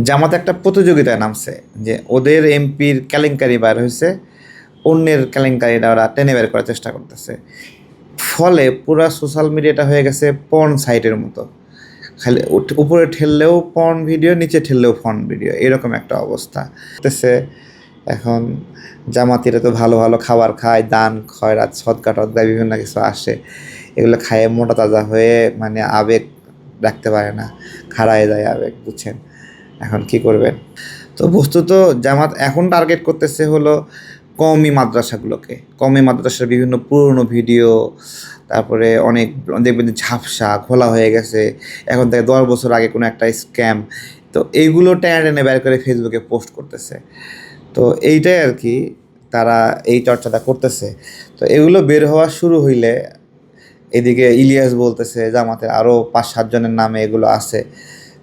জামাত একটা প্রতিযোগিতায় নামছে যে ওদের এমপির কেলেঙ্কারি বার হয়েছে, অন্যের কেলেঙ্কারিটা ওরা টেনে বের করার চেষ্টা করতেছে। ফলে পুরা সোশ্যাল মিডিয়াটা হয়ে গেছে পর্ন সাইটের মতো। খালি উপরে ঠেললেও পর্ন ভিডিও, নিচে ঠেললেও পর্ন ভিডিও, এরকম একটা অবস্থা হতেছে এখন। জামাতিরা তো ভালো ভালো খাবার খায়, দান খয়রাত সদকা টদকা বিভিন্ন কিছু আসে, এগুলো খায় মোটা তাজা হয়ে মানে আবেগ রাখতে পারে না, খাড়ায় যায় আবেগ, বুঝছেন? এখন কি করবেন? তো বস্তুত জামাত এখন টার্গেট করতেছে হলো কওমি মাদ্রাসাগুলোকে। কওমি মাদ্রাসার বিভিন্ন পুরনো ভিডিও, তারপরে অনেক দেখবেন যে ঝাপসা ঘোলা হয়ে গেছে এখন থেকে 10 বছর আগে কোনো একটা স্ক্যাম, তো এইগুলো টেনে টেনে বের করে ফেসবুকে পোস্ট করতেছে। তো এইটাই আর কি, তারা এই চর্চাটা করতেছে। তো এগুলো বের হওয়া শুরু হইলে, এদিকে ইলিয়াস বলতেছে জামাতের আরও 5-7 জনের নামে এগুলো আছে,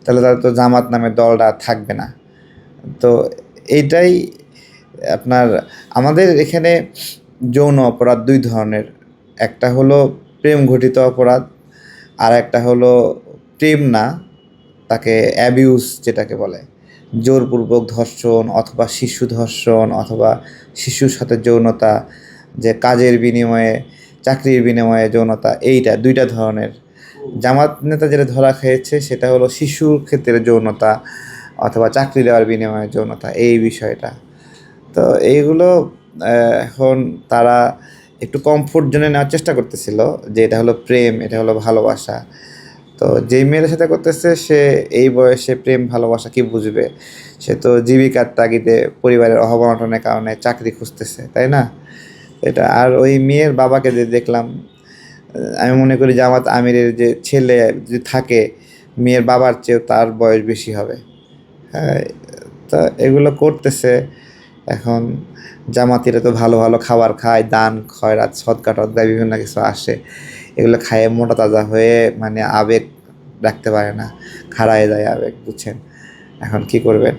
তাহলে তারা তো জামাত নামের দলটা থাকবে না। তো এইটাই আপনার, আমাদের এখানে যৌন অপরাধ দুই ধরনের। একটা হলো প্রেম ঘটিত অপরাধ, আর একটা হলো প্রেম না, তাকে অ্যাবিউস যেটাকে বলে, জোরপূর্বক ধর্ষণ অথবা শিশু ধর্ষণ অথবা শিশুর সাথে যৌনতা, যে কাজের বিনিময়ে, চাকরির বিনিময়ে যৌনতা, এইটা দুইটা ধরনের। জামাত নেতা যেটা ধরা খেয়েছে সেটা হলো শিশুর ক্ষেত্রে যৌনতা অথবা চাকরি দেওয়ার বিনিময়ে যৌনতা, এই বিষয়টা। তো এইগুলো এখন তারা একটু কমফোর্ট জোনে নেওয়ার চেষ্টা করতেছিল, যে এটা হলো প্রেম, এটা হলো ভালোবাসা। তো যেই মেয়ের সাথে করতেছে সে এই বয়সে প্রেম ভালোবাসা কি বুঝবে? সে তো জীবিকার তাগিদে পরিবারের অভাব অনটনের কারণে চাকরি খুঁজতেছে, তাই না? এটা আর ওই মেয়ের বাবাকে যে দেখলাম, আমি মনে করি জামাত আমিরের যে ছেলে যদি থাকে, মেয়ের বাবার চেয়েও তার বয়স বেশি হবে। হ্যাঁ, তা এগুলো করতেছে এখন। জামাতিরা তো ভালো ভালো খাবার খায়, দান খয়রাত সদকা টদকা বিভিন্ন কিছু আসে, এগুলো খায় মোটা তাজা হয়ে মানে আবেগ রাখতে পারে না, খাড়ায় যায় আবেগ, বুঝছেন? এখন কি করবেন?